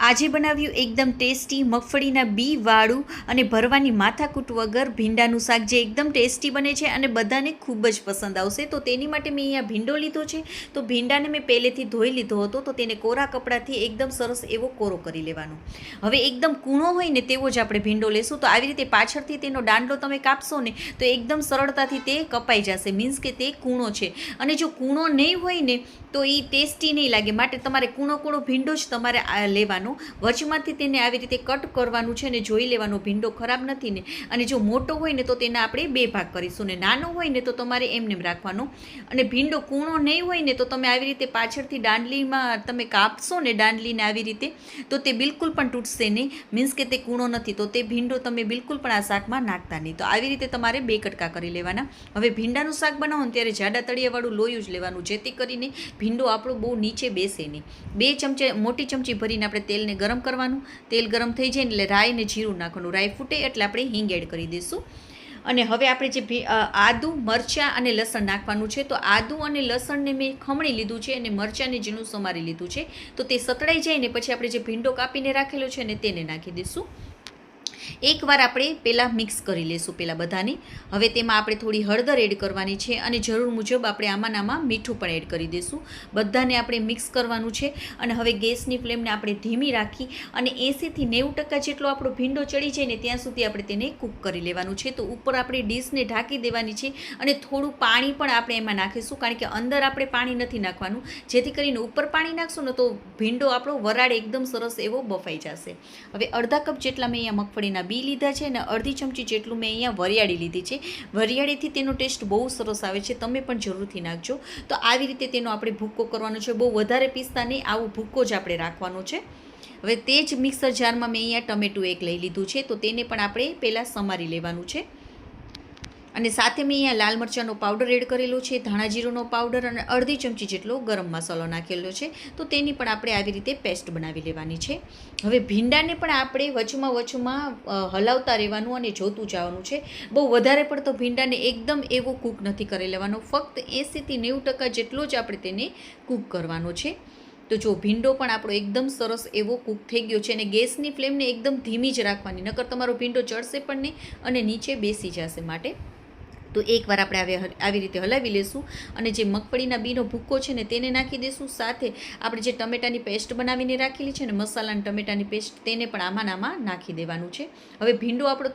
આજે બનાવ્યું એકદમ ટેસ્ટી મગફળીના બી વાળું અને ભરવાની માથાકૂટ વગર ભીંડાનું શાક, જે એકદમ ટેસ્ટી બને છે અને બધાને ખૂબ જ પસંદ આવશે. તો તેની માટે મેં અહીંયા ભીંડો લીધો છે. તો ભીંડાને મેં પહેલેથી ધોઈ લીધો હતો. તો તેને કોરા કપડાથી એકદમ સરસ એવો કોરો કરી લેવાનો. હવે એકદમ કૂણો હોય ને તેવો જ આપણે ભીંડો લેશું. તો આવી રીતે પાછળથી તેનો દાંડલો તમે કાપશો ને તો એકદમ સરળતાથી તે કપાઈ જશે, મીન્સ કે તે કૂણો છે. અને જો કૂણો નહીં હોય ને તો એ ટેસ્ટી નહીં લાગે, માટે તમારે કૂણો ભીંડો જ તમારે લેવાનો. વચમાંથી તેને આવી રીતે કટ કરવાનું છે અને જોઈ લેવાનો ભીંડો ખરાબ નથી ને. અને જો મોટો હોય ને તો તેના આપણે બે ભાગ કરીશું, ને નાનો હોય ને તો તમારે એમને રાખવાનો. અને ભીંડો કૂણો નહીં હોય ને તો તમે આવી રીતે પાછળથી દાંડલીમાં તમે કાપશો ને દાંડલીને આવી રીતે, તો તે બિલકુલ પણ તૂટશે નહીં, મીન્સ કે તે કૂણો નથી. તો તે ભીંડો તમે બિલકુલ પણ આ શાકમાં નાખતા નહીં. તો આવી રીતે તમારે બે કટકા કરી લેવાના. હવે ભીંડાનું શાક બનાવો ને ત્યારે જાડા તળિયાવાળું લોયું જ લેવાનું, જેથી કરીને ભીંડો આપણો બહુ નીચે બેસે નહીં. 2 ચમચી મોટી ચમચી ભરીને આપણે તેલને ગરમ કરવાનું. તેલ ગરમ થઈ જાય એટલે રાઈ ને જીરું નાખવાનું. રાઈ ફૂટે એટલે આપણે હિંગ એડ કરી દઈશું. અને હવે આપણે જે આદુ, મરચાં અને લસણ નાખવાનું છે. તો આદુ અને લસણને મેં ખમણી લીધું છે અને મરચાંને ઝીણું સમારી લીધું છે. તો તે સતળાઈ જાય ને પછી આપણે જે ભીંડો કાપીને રાખેલો છે ને તેને નાખી દઈશું. એકવાર આપણે પહેલાં મિક્સ કરી લઈશું પહેલાં બધાને. હવે તેમાં આપણે થોડી હળદર એડ કરવાની છે અને જરૂર મુજબ આપણે આમાં મીઠું પણ એડ કરી દઈશું. બધાને આપણે મિક્સ કરવાનું છે. અને હવે ગેસની ફ્લેમને આપણે ધીમી રાખી અને 80થી 90% જેટલો આપણો ભીંડો ચડી જાય ને ત્યાં સુધી આપણે તેને કૂક કરી લેવાનું છે. તો ઉપર આપણે ડીશને ઢાંકી દેવાની છે અને થોડું પાણી પણ આપણે એમાં નાખીશું, કારણ કે અંદર આપણે પાણી નથી નાખવાનું, જેથી કરીને ઉપર પાણી નાખશું ને તો ભીંડો આપણો વરાળ એકદમ સરસ એવો બફાઈ જશે. હવે અડધા કપ જેટલા મેં અહીંયા મગફળીના બી લીધા છે અને અડધી ચમચી જેટલું મેં અહીંયા વરિયાળી લીધી છે. વરિયાળીથી તેનો ટેસ્ટ બહુ સરસ આવે છે, તમે પણ જરૂરથી નાખજો. તો આવી રીતે તેનો આપણે ભૂક્કો કરવાનો છે. બહુ વધારે પીસતા નહીં, આવો ભૂક્કો જ આપણે રાખવાનો છે. હવે તે જ મિક્સર જારમાં મેં અહીંયા ટમેટું એક લઈ લીધું છે. તો તેને પણ આપણે પહેલાં સમારી લેવાનું છે. અને સાથે મેં અહીંયા લાલ મરચાંનો પાવડર એડ કરેલો છે, ધાણા જીરુંનો પાવડર અને અડધી ચમચી જેટલો ગરમ મસાલો નાખેલો છે. તો તેની પણ આપણે આવી રીતે પેસ્ટ બનાવી લેવાની છે. હવે ભીંડાને પણ આપણે વચમાં હલાવતા રહેવાનું અને જોતું જવાનું છે. બહુ વધારે પડતો ભીંડાને એકદમ એવો કૂક નથી કરી લેવાનો, ફક્ત 80થી 90% જેટલો જ આપણે તેને કૂક કરવાનો છે. તો જો ભીંડો પણ આપણો એકદમ સરસ એવો કૂક થઈ ગયો છે. અને ગેસની ફ્લેમને એકદમ ધીમી જ રાખવાની, નકર તમારો ભીંડો ચડશે પણ નહીં અને નીચે બેસી જશે. માટે તો એકવાર આપણે આવી રીતે હલાવી લઈશું. અને જે મગફળીના બીનો ભૂક્કો છે ને તેને નાખી દઈશું. સાથે આપણે જે ટમેટાની પેસ્ટ બનાવીને રાખેલી છે ને, મસાલા અને ટમેટાની પેસ્ટ, તેને પણ આમાં નાખી દેવાનું છે. હવે ભીંડો આપણો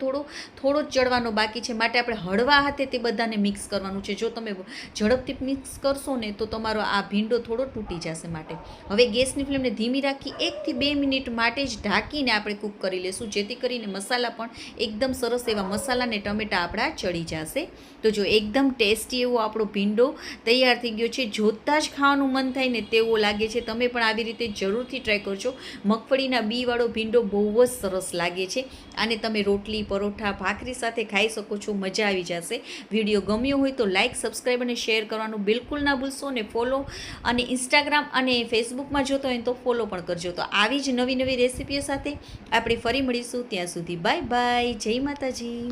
થોડો જ ચડવાનો બાકી છે, માટે આપણે હળવા હાથે તે બધાને મિક્સ કરવાનું છે. જો તમે ઝડપથી મિક્સ કરશો ને તો તમારો આ ભીંડો થોડો તૂટી જશે. માટે હવે ગેસની ફ્લેમને ધીમી રાખી 1 થી 2 મિનિટ માટે જ ઢાંકીને આપણે કૂક કરી લઈશું, જેથી કરીને મસાલા પણ એકદમ સરસ એવા મસાલા અને ટમેટા આપણા ચડી જશે. તો જો એકદમ ટેસ્ટી એવો આપણો ભીંડો તૈયાર થઈ ગયો છે. જોતાં જ ખાવાનું મન થાય ને તેવો લાગે છે. તમે પણ આવી રીતે જરૂરથી ટ્રાય કરજો. મગફળીના બીવાળો ભીંડો બહુ જ સરસ લાગે છે. આને તમે રોટલી, પરોઠા, ભાખરી સાથે ખાઈ શકો છો, મજા આવી જશે. વિડીયો ગમ્યો હોય તો લાઇક, સબસ્ક્રાઈબ અને શેર કરવાનું બિલકુલ ના ભૂલશો. અને ફોલો અને ઇન્સ્ટાગ્રામ અને ફેસબુકમાં જોતો હોય તો ફોલો પણ કરજો. તો આવી જ નવી રેસીપીઓ સાથે આપણે ફરી મળીશું. ત્યાં સુધી બાય બાય, જય માતાજી.